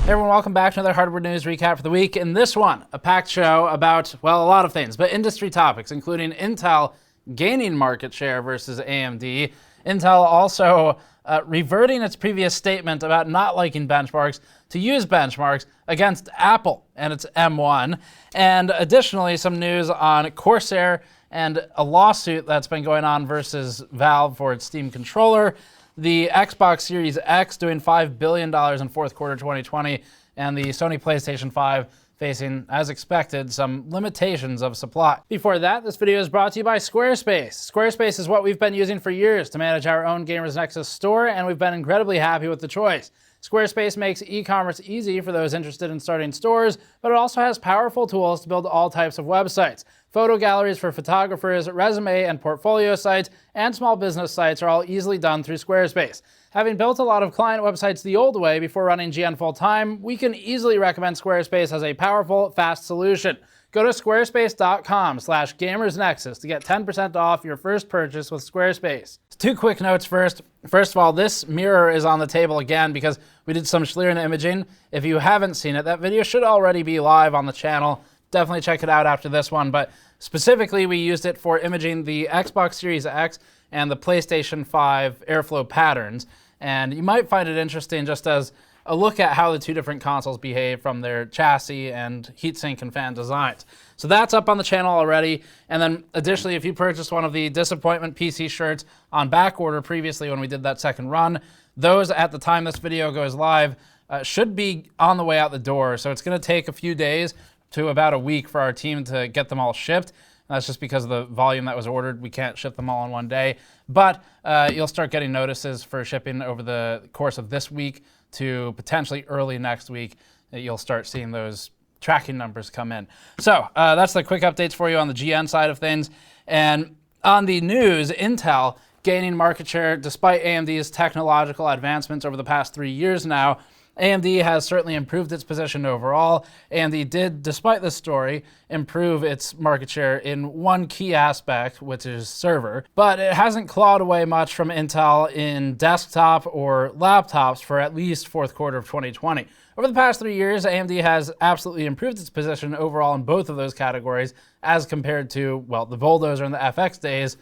Hey everyone, welcome back to another hardware news recap for the week. In this one, a packed show about, well, a lot of things, but industry topics, including Intel gaining market share versus AMD. Intel also reverting its previous statement about not liking benchmarks to use benchmarks against Apple and its M1. And additionally, some news on Corsair and a lawsuit that's been going on versus Valve for its Steam controller. The Xbox Series X doing $5 billion in fourth quarter 2020, and the Sony PlayStation 5 facing, as expected, some limitations of supply. Before that, this video is brought to you by Squarespace. Squarespace is what we've been using for years to manage our own GamersNexus store, and we've been incredibly happy with the choice. Squarespace makes e-commerce easy for those interested in starting stores, but it also has powerful tools to build all types of websites. Photo galleries for photographers, resume and portfolio sites, and small business sites are all easily done through Squarespace. Having built a lot of client websites the old way before running GN full-time, we can easily recommend Squarespace as a powerful, fast solution. Go to squarespace.com/GamersNexus to get 10% off your first purchase with Squarespace. Two quick notes first. First of all, this mirror is on the table again because we did some Schlieren imaging. If you haven't seen it, that video should already be live on the channel. Definitely check it out after this one, but specifically we used it for imaging the Xbox Series X and the PlayStation 5 airflow patterns. And you might find it interesting just as a look at how the two different consoles behave from their chassis and heatsink and fan designs. So that's up on the channel already. And then additionally, if you purchased one of the Disappointment PC shirts on back order previously when we did that second run, those at the time this video goes live should be on the way out the door. So it's gonna take a few days to about a week for our team to get them all shipped. That's just because of the volume that was ordered. We can't ship them all in one day. But you'll start getting notices for shipping over the course of this week to potentially early next week. You'll start seeing those tracking numbers come in. So that's the quick updates for you on the GN side of things. And on the news, Intel gaining market share despite AMD's technological advancements over the past 3 years now. AMD has certainly improved its position overall. AMD did, despite this story, improve its market share in one key aspect, which is server, but it hasn't clawed away much from Intel in desktop or laptops for at least fourth quarter of 2020. Over the past 3 years, AMD has absolutely improved its position overall in both of those categories as compared to, well, the Bulldozer and the FX days.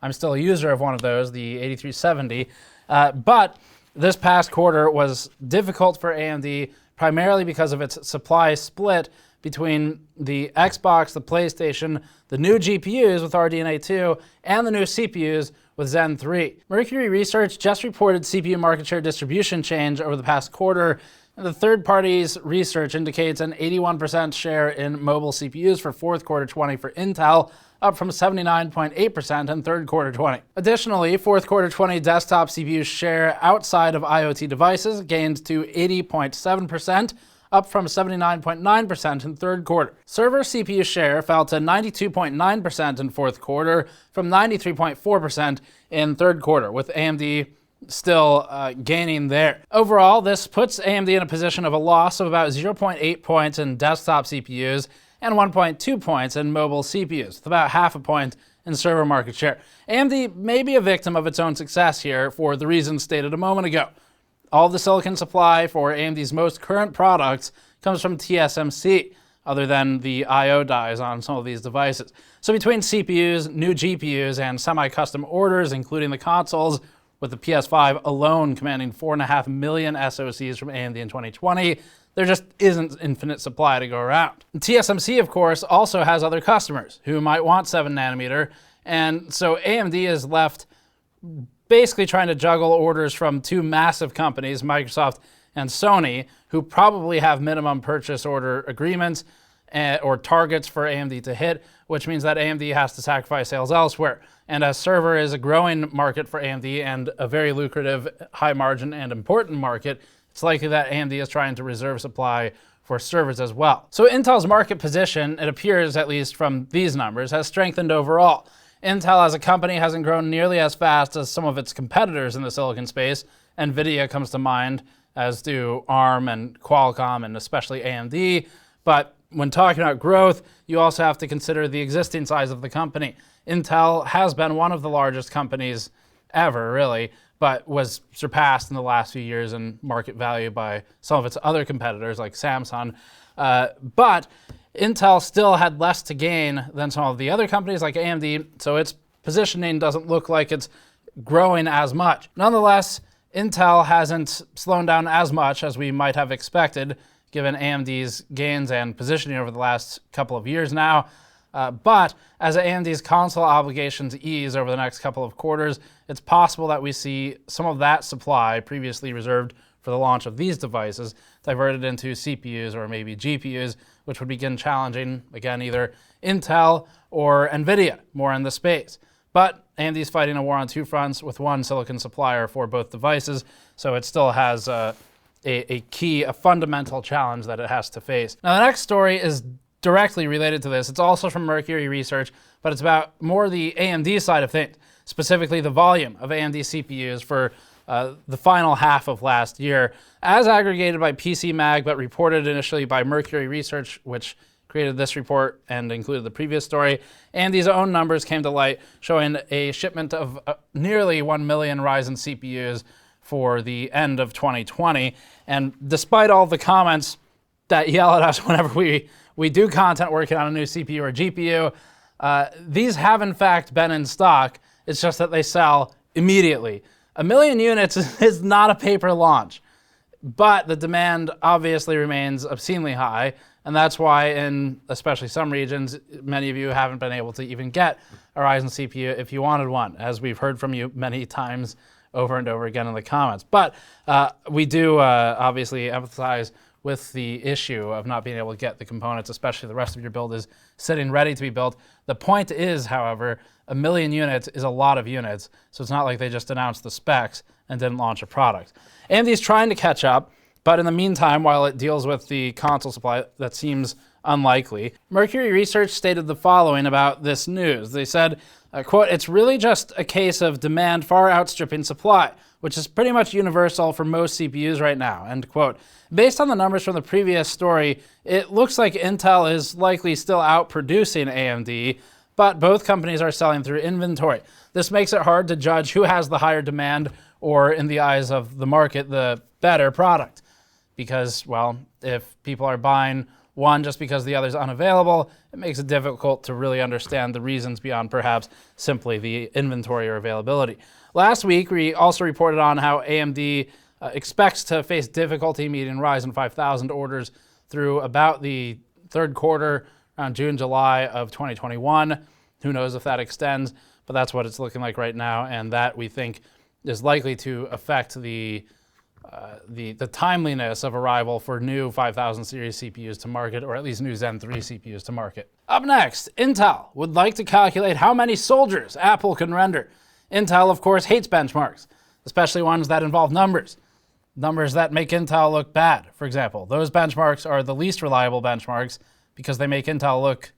I'm still a user of one of those, the 8370, but this past quarter was difficult for AMD primarily because of its supply split between the Xbox, the PlayStation, the new GPUs with RDNA 2, and the new CPUs with Zen 3. Mercury Research just reported CPU market share distribution change over the past quarter. And the third party's research indicates an 81% share in mobile CPUs for fourth quarter 20 for Intel, up from 79.8% in third quarter 20. Additionally, fourth quarter 20 desktop CPU share outside of IoT devices gained to 80.7%, up from 79.9% in third quarter. Server CPU share fell to 92.9% in fourth quarter from 93.4% in third quarter, with AMD still gaining there. Overall, this puts AMD in a position of a loss of about 0.8 points in desktop CPUs and 1.2 points in mobile CPUs, with about half a point in server market share. AMD may be a victim of its own success here for the reasons stated a moment ago. All of the silicon supply for AMD's most current products comes from TSMC, other than the I/O dies on some of these devices. So between CPUs, new GPUs, and semi-custom orders, including the consoles, with the PS5 alone commanding 4.5 million SoCs from AMD in 2020, there just isn't infinite supply to go around. TSMC, of course, also has other customers who might want 7 nanometer, and so AMD is left basically trying to juggle orders from two massive companies, Microsoft and Sony, who probably have minimum purchase order agreements or targets for AMD to hit, which means that AMD has to sacrifice sales elsewhere. And as server is a growing market for AMD and a very lucrative, high margin and important market, it's likely that AMD is trying to reserve supply for servers as well. So Intel's market position, it appears at least from these numbers, has strengthened overall. Intel as a company hasn't grown nearly as fast as some of its competitors in the silicon space. NVIDIA comes to mind, as do ARM and Qualcomm and especially AMD. But when talking about growth, you also have to consider the existing size of the company. Intel has been one of the largest companies ever, really, but was surpassed in the last few years in market value by some of its other competitors like Samsung. But Intel still had less to gain than some of the other companies like AMD, so its positioning doesn't look like it's growing as much. Nonetheless, Intel hasn't slowed down as much as we might have expected, given AMD's gains and positioning over the last couple of years now. But as AMD's console obligations ease over the next couple of quarters, it's possible that we see some of that supply previously reserved for the launch of these devices diverted into CPUs or maybe GPUs, which would begin challenging, again, either Intel or NVIDIA more in the space. But AMD's fighting a war on two fronts with one silicon supplier for both devices, so it still has a fundamental challenge that it has to face. Now, the next story is directly related to this. It's also from Mercury Research, but it's about more the AMD side of things, specifically the volume of AMD CPUs for the final half of last year, as aggregated by PC Mag, but reported initially by Mercury Research, which created this report and included the previous story. AMD's own numbers came to light, showing a shipment of nearly 1 million Ryzen CPUs for the end of 2020. And despite all the comments that yell at us whenever we do content working on a new CPU or GPU, these have in fact been in stock. It's just that they sell immediately. 1 million units is not a paper launch, but the demand obviously remains obscenely high, and that's why in especially some regions, many of you haven't been able to even get a Ryzen CPU if you wanted one, as we've heard from you many times over and over again in the comments. But we do obviously empathize with the issue of not being able to get the components, especially the rest of your build is sitting ready to be built. The point is, however, 1 million units is a lot of units, so it's not like they just announced the specs and didn't launch a product. AMD is trying to catch up, but in the meantime, while it deals with the console supply, that seems unlikely. Mercury Research stated the following about this news. They said, quote, "It's really just a case of demand far outstripping supply, which is pretty much universal for most CPUs right now," end quote. Based on the numbers from the previous story, it looks like Intel is likely still outproducing AMD, but both companies are selling through inventory. This makes it hard to judge who has the higher demand or, in the eyes of the market, the better product. Because, well, if people are buying one just because the other's unavailable, it makes it difficult to really understand the reasons beyond perhaps simply the inventory or availability. Last week, we also reported on how AMD expects to face difficulty meeting Ryzen 5000 orders through about the third quarter, around June, July of 2021. Who knows if that extends, but that's what it's looking like right now, and that we think is likely to affect the timeliness of arrival for new 5000 series CPUs to market, or at least new Zen 3 CPUs to market. Up next, Intel would like to calculate how many soldiers Apple can render. Intel, of course, hates benchmarks, especially ones that involve numbers. Numbers that make Intel look bad, for example. Those benchmarks are the least reliable benchmarks because they make Intel look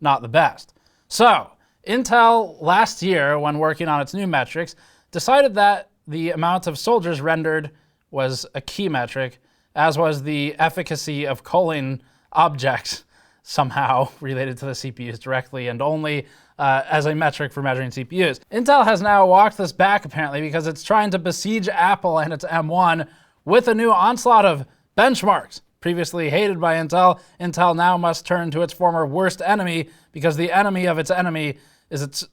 not the best. So, Intel last year, when working on its new metrics, decided that the amount of soldiers rendered was a key metric, as was the efficacy of culling objects somehow related to the CPUs directly and only as a metric for measuring CPUs. Intel has now walked this back apparently because it's trying to besiege Apple and its M1 with a new onslaught of benchmarks. Previously hated by Intel, Intel now must turn to its former worst enemy because the enemy of its enemy is its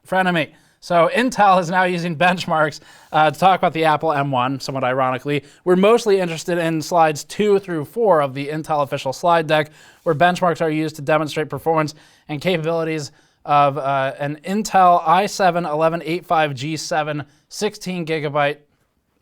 frenemy. So Intel is now using benchmarks to talk about the Apple M1, somewhat ironically. We're mostly interested in slides 2 through 4 of the Intel official slide deck, where benchmarks are used to demonstrate performance and capabilities of an Intel i7-1185G7 16 gigabyte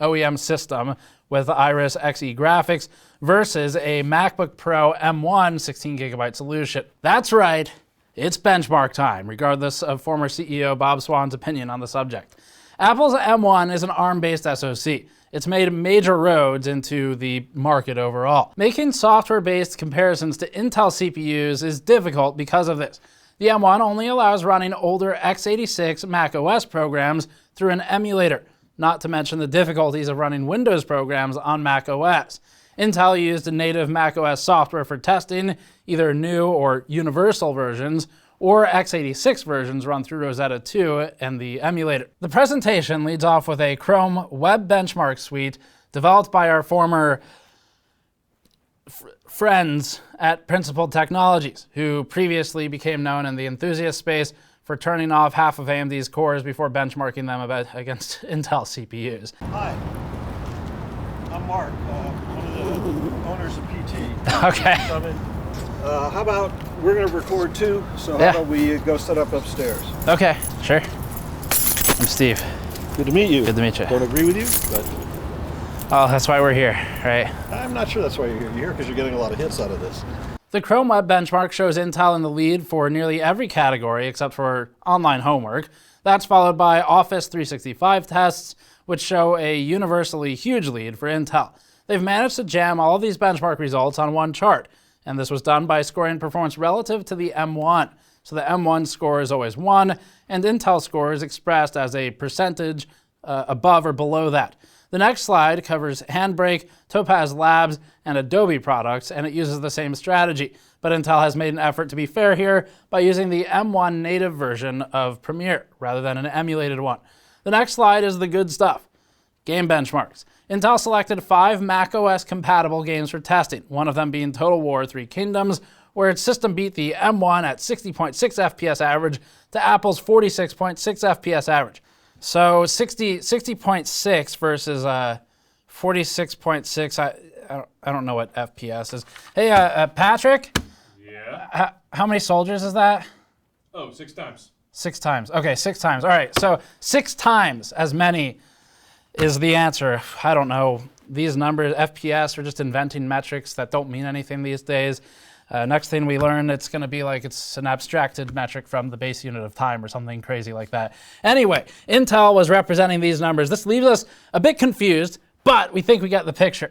OEM system with Iris Xe graphics versus a MacBook Pro M1 16 gigabyte solution. That's right. It's benchmark time, regardless of former CEO Bob Swan's opinion on the subject. Apple's M1 is an ARM-based SoC. It's made major roads into the market overall. Making software-based comparisons to Intel CPUs is difficult because of this. The M1 only allows running older x86 macOS programs through an emulator, not to mention the difficulties of running Windows programs on macOS. Intel used native macOS software for testing, either new or universal versions, or x86 versions run through Rosetta 2 and the emulator. The presentation leads off with a Chrome web benchmark suite developed by our former friends at Principal Technologies, who previously became known in the enthusiast space for turning off half of AMD's cores before benchmarking them against Intel CPUs. Hi, I'm Mark, one of the owners of PT. Okay. How about, we're going to record too, so how about we go set up upstairs? Okay, sure. I'm Steve. Good to meet you. Good to meet you. Don't agree with you, but... Oh, that's why we're here, right? I'm not sure that's why you're here. You're here because you're getting a lot of hits out of this. The Chrome Web Benchmark shows Intel in the lead for nearly every category except for online homework. That's followed by Office 365 tests, which show a universally huge lead for Intel. They've managed to jam all of these benchmark results on one chart, and this was done by scoring performance relative to the M1. So the M1 score is always 1, and Intel score is expressed as a percentage above or below that. The next slide covers Handbrake, Topaz Labs, and Adobe products, and it uses the same strategy. But Intel has made an effort to be fair here by using the M1 native version of Premiere rather than an emulated one. The next slide is the good stuff. Game benchmarks. Intel selected 5 macOS compatible games for testing, one of them being Total War 3 Kingdoms, where its system beat the M1 at 60.6 FPS average to Apple's 46.6 FPS average. So 60.6 versus 46.6. I don't know what FPS is. Hey, Patrick. Yeah. How many soldiers is that? Oh, 6 times. 6 times. Okay, 6 times. All right. So 6 times as many is the answer. I don't know. These numbers, FPS, are just inventing metrics that don't mean anything these days. Next thing we learn, it's going to be like it's an abstracted metric from the base unit of time or something crazy like that. Anyway, Intel was representing these numbers. This leaves us a bit confused, but we think we get the picture.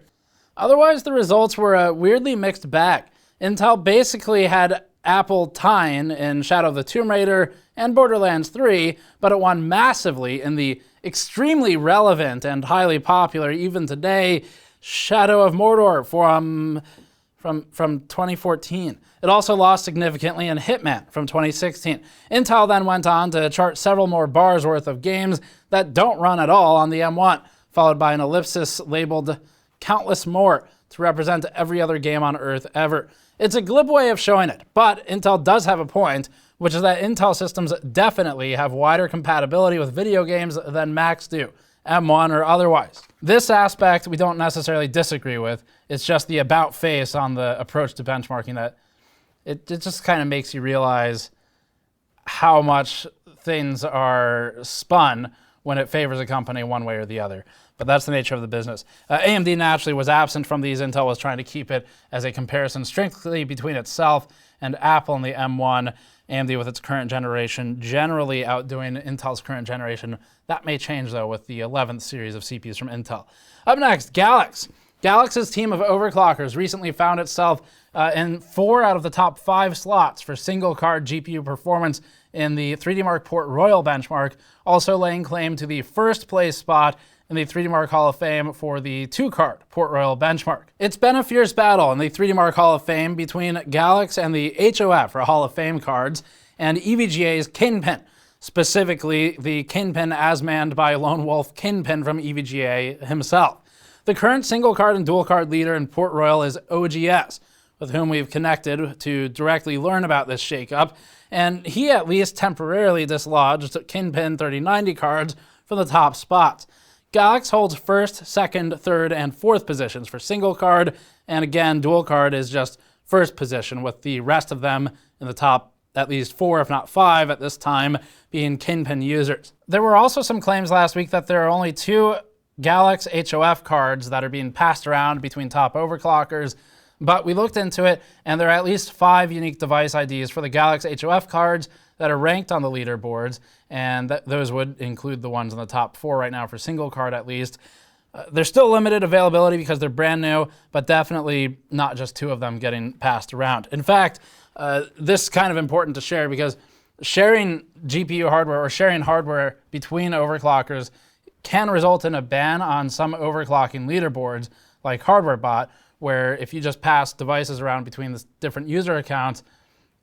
Otherwise, the results were a weirdly mixed bag. Intel basically had Apple tying in Shadow of the Tomb Raider and Borderlands 3, but it won massively in the extremely relevant and highly popular, even today, Shadow of Mordor from 2014. It also lost significantly in Hitman from 2016. Intel then went on to chart several more bars worth of games that don't run at all on the M1, followed by an ellipsis labeled countless more to represent every other game on Earth ever. It's a glib way of showing it, but Intel does have a point, which is that Intel systems definitely have wider compatibility with video games than Macs do, M1 or otherwise. This aspect we don't necessarily disagree with. It's just the about face on the approach to benchmarking that it just kind of makes you realize how much things are spun when it favors a company one way or the other. But that's the nature of the business. AMD naturally was absent from these. Intel was trying to keep it as a comparison strictly between itself and Apple in the M1. AMD with its current generation generally outdoing Intel's current generation. That may change though with the 11th series of CPUs from Intel. Up next, Galax. Galax's team of overclockers recently found itself in 4 out of the top 5 slots for single-card GPU performance in the 3D Mark Port Royal benchmark, also laying claim to the first place spot in the 3D Mark Hall of Fame for the 2-card Port Royal benchmark. It's been a fierce battle in the 3D Mark Hall of Fame between Galax and the HOF, or Hall of Fame cards, and EVGA's Kingpin, specifically the Kingpin as manned by Lone Wolf Kingpin from EVGA himself. The current single card and dual card leader in Port Royal is OGS, with whom we've connected to directly learn about this shakeup, and he at least temporarily dislodged Kingpin 3090 cards from the top spots. Galax holds 1st, 2nd, 3rd, and 4th positions for single card, and again, dual card is just 1st position, with the rest of them in the top at least 4, if not 5 at this time, being Kingpin users. There were also some claims last week that there are only 2 Galax HOF cards that are being passed around between top overclockers, but we looked into it, and there are at least 5 unique device IDs for the Galax HOF cards that are ranked on the leaderboards, and those would include the ones in the top 4 right now for single card at least. There's still limited availability because they're brand new, but definitely not just 2 of them getting passed around. In fact, this is kind of important to share because sharing GPU hardware or sharing hardware between overclockers can result in a ban on some overclocking leaderboards like HardwareBot, where if you just pass devices around between the different user accounts,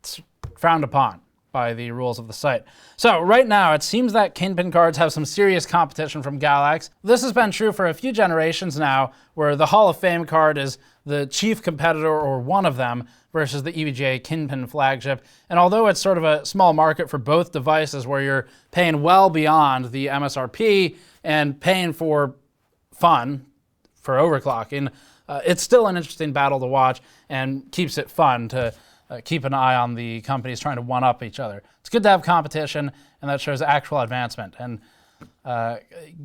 it's frowned upon by the rules of the site. So right now, it seems that Kingpin cards have some serious competition from Galax. This has been true for a few generations now, where the Hall of Fame card is the chief competitor or one of them versus the EVGA Kingpin flagship. And although it's sort of a small market for both devices where you're paying well beyond the MSRP and paying for fun, for overclocking, it's still an interesting battle to watch and keeps it fun to keep an eye on the companies trying to one-up each other. It's good to have competition, and that shows actual advancement. And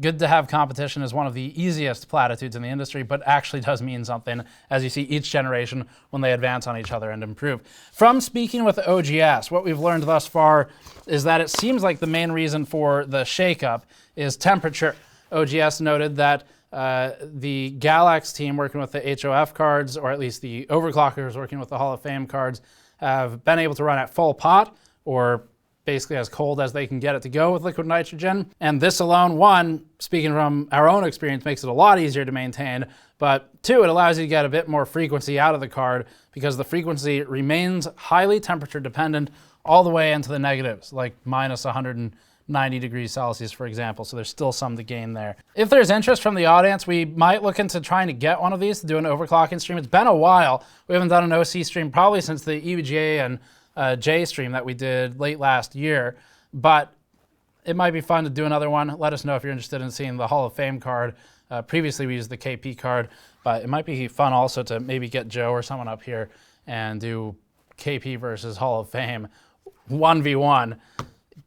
good to have competition is one of the easiest platitudes in the industry, but actually does mean something as you see each generation when they advance on each other and improve. From speaking with OGS, what we've learned thus far is that it seems like the main reason for the shakeup is temperature. OGS noted that the Galax team working with the HOF cards, or at least the overclockers working with the Hall of Fame cards, have been able to run at full pot, or basically as cold as they can get it to go with liquid nitrogen. And this alone, one, speaking from our own experience, makes it a lot easier to maintain, but two, it allows you to get a bit more frequency out of the card because the frequency remains highly temperature dependent all the way into the negatives, like minus 190 degrees Celsius, for example, so there's still some to gain there. If there's interest from the audience, we might look into trying to get one of these to do an overclocking stream. It's been a while. We haven't done an OC stream probably since the EVGA and J stream that we did late last year, but it might be fun to do another one. Let us know if you're interested in seeing the Hall of Fame card. Previously we used the KP card, but it might be fun also to maybe get Joe or someone up here and do KP versus Hall of Fame 1v1.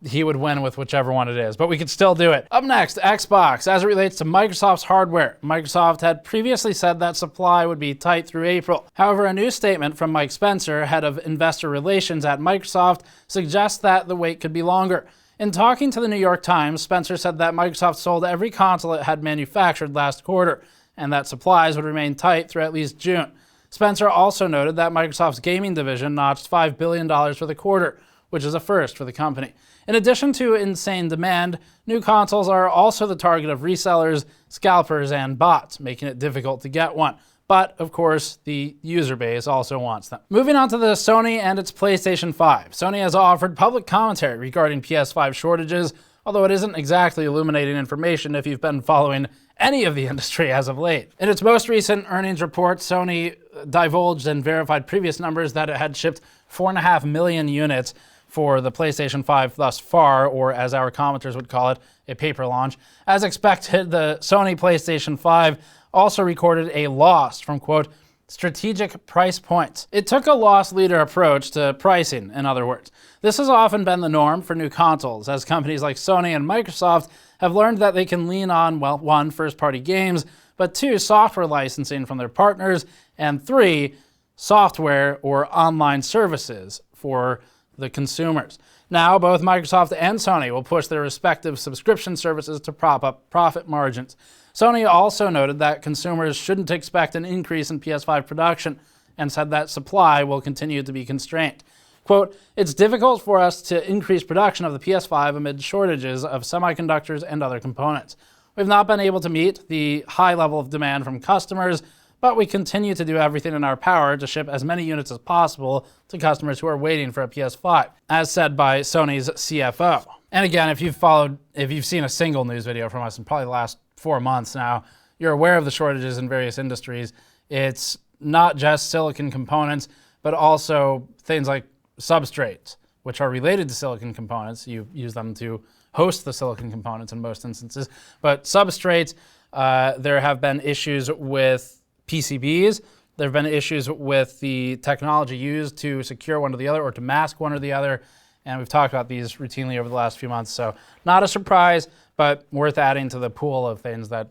He would win with whichever one it is, but we could still do it. Up next, Xbox. As it relates to Microsoft's hardware, Microsoft had previously said that supply would be tight through April. However, a new statement from Mike Spencer, head of investor relations at Microsoft, suggests that the wait could be longer. In talking to the New York Times, Spencer said that Microsoft sold every console it had manufactured last quarter, and that supplies would remain tight through at least June. Spencer also noted that Microsoft's gaming division notched $5 billion for the quarter, which is a first for the company. In addition to insane demand, new consoles are also the target of resellers, scalpers, and bots, making it difficult to get one. But, of course, the user base also wants them. Moving on to the Sony and its PlayStation 5. Sony has offered public commentary regarding PS5 shortages, although it isn't exactly illuminating information if you've been following any of the industry as of late. In its most recent earnings report, Sony divulged and verified previous numbers that it had shipped 4.5 million units for the PlayStation 5 thus far, or as our commenters would call it, a paper launch. As expected, the Sony PlayStation 5 also recorded a loss from, quote, strategic price points. It took a loss leader approach to pricing, in other words. This has often been the norm for new consoles, as companies like Sony and Microsoft have learned that they can lean on, well, one, first-party games, but two, software licensing from their partners, and three, software or online services for the consumers. Now, both Microsoft and Sony will push their respective subscription services to prop up profit margins. Sony also noted that consumers shouldn't expect an increase in PS5 production and said that supply will continue to be constrained. Quote, it's difficult for us to increase production of the PS5 amid shortages of semiconductors and other components. We've not been able to meet the high level of demand from customers, but we continue to do everything in our power to ship as many units as possible to customers who are waiting for a PS5, as said by Sony's CFO. And again, if you've seen a single news video from us in probably the last 4 months now, you're aware of the shortages in various industries. It's not just silicon components, but also things like substrates, which are related to silicon components. You use them to host the silicon components in most instances. But substrates, there have been issues with PCBs. There have been issues with the technology used to secure one to the other or to mask one or the other, and we've talked about these routinely over the last few months, so not a surprise, but worth adding to the pool of things that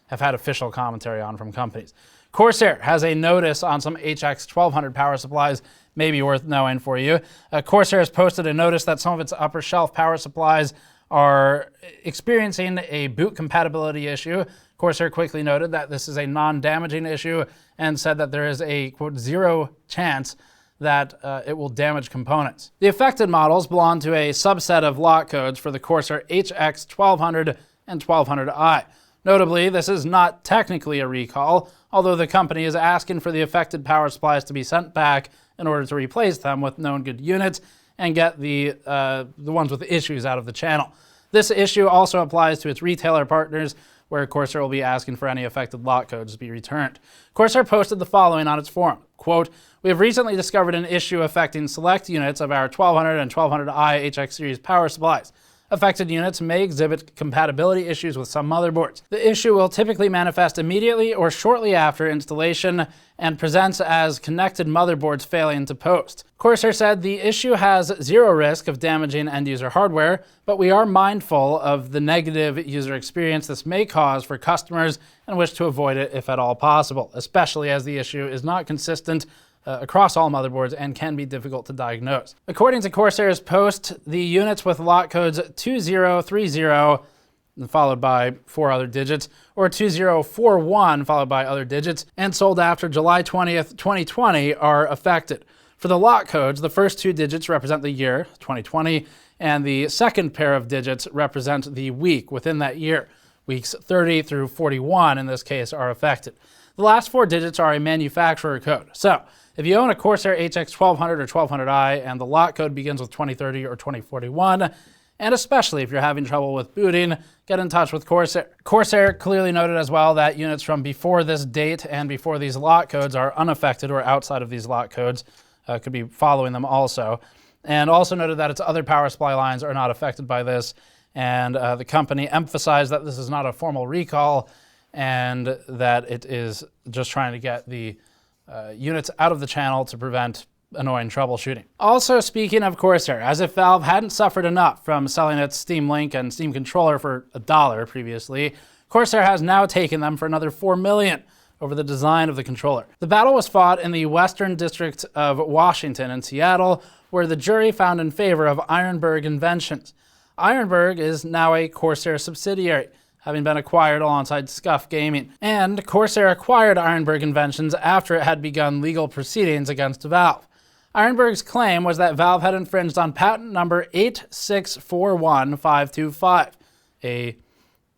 have had official commentary on from companies. Corsair has a notice on some HX 1200 power supplies, maybe worth knowing for you. Corsair has posted a notice that some of its upper shelf power supplies are experiencing a boot compatibility issue. Corsair quickly noted that this is a non-damaging issue and said that there is a, quote, 0 chance that it will damage components. The affected models belong to a subset of lot codes for the Corsair HX 1200 and 1200i. Notably, this is not technically a recall, although the company is asking for the affected power supplies to be sent back in order to replace them with known good units, and get the ones with issues out of the channel. This issue also applies to its retailer partners, where Corsair will be asking for any affected lot codes to be returned. Corsair posted the following on its forum, quote, "We have recently discovered an issue affecting select units of our 1200 and 1200i HX series power supplies. Affected units may exhibit compatibility issues with some motherboards. The issue will typically manifest immediately or shortly after installation and presents as connected motherboards failing to post." Corsair said the issue has zero risk of damaging end-user hardware, but we are mindful of the negative user experience this may cause for customers and wish to avoid it if at all possible, especially as the issue is not consistent across all motherboards and can be difficult to diagnose. According to Corsair's post, the units with lot codes 2030 followed by 4 other digits, or 2041 followed by other digits, and sold after July 20th, 2020 are affected. For the lot codes, the first 2 digits represent the year, 2020, and the second pair of digits represent the week within that year. Weeks 30 through 41 in this case are affected. The last 4 digits are a manufacturer code. So, if you own a Corsair HX 1200 or 1200i and the lot code begins with 2030 or 2041, and especially if you're having trouble with booting, get in touch with Corsair. Corsair clearly noted as well that units from before this date and before these lot codes are unaffected or outside of these lot codes, could be following them also. And also noted that its other power supply lines are not affected by this, and the company emphasized that this is not a formal recall and that it is just trying to get the units out of the channel to prevent annoying troubleshooting. Also, speaking of Corsair, as if Valve hadn't suffered enough from selling its Steam Link and Steam Controller for $1 previously, Corsair has now taken them for another $4 million over the design of the controller. The battle was fought in the Western District of Washington in Seattle, where the jury found in favor of Ironburg Inventions. Ironburg is now a Corsair subsidiary, having been acquired alongside Scuff Gaming. And Corsair acquired Ironburg Inventions after it had begun legal proceedings against Valve. Ironburg's claim was that Valve had infringed on patent number 8641525, a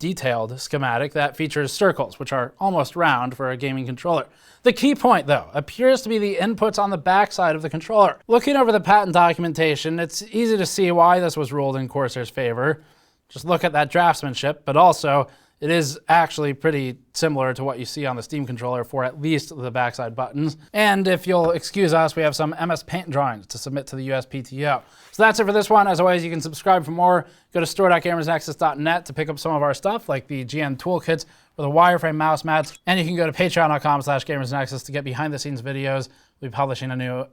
detailed schematic that features circles, which are almost round for a gaming controller. The key point, though, appears to be the inputs on the backside of the controller. Looking over the patent documentation, it's easy to see why this was ruled in Corsair's favor. Just look at that draftsmanship, but also it is actually pretty similar to what you see on the Steam controller for at least the backside buttons. And if you'll excuse us, we have some MS Paint drawings to submit to the USPTO. So that's it for this one. As always, you can subscribe for more. Go to store.gamersnexus.net to pick up some of our stuff like the GM toolkits or the wireframe mouse mats. And you can go to patreon.com/gamersnexus to get behind the scenes videos. We'll be publishing a new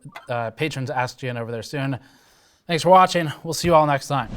Patrons Ask GN over there soon. Thanks for watching. We'll see you all next time.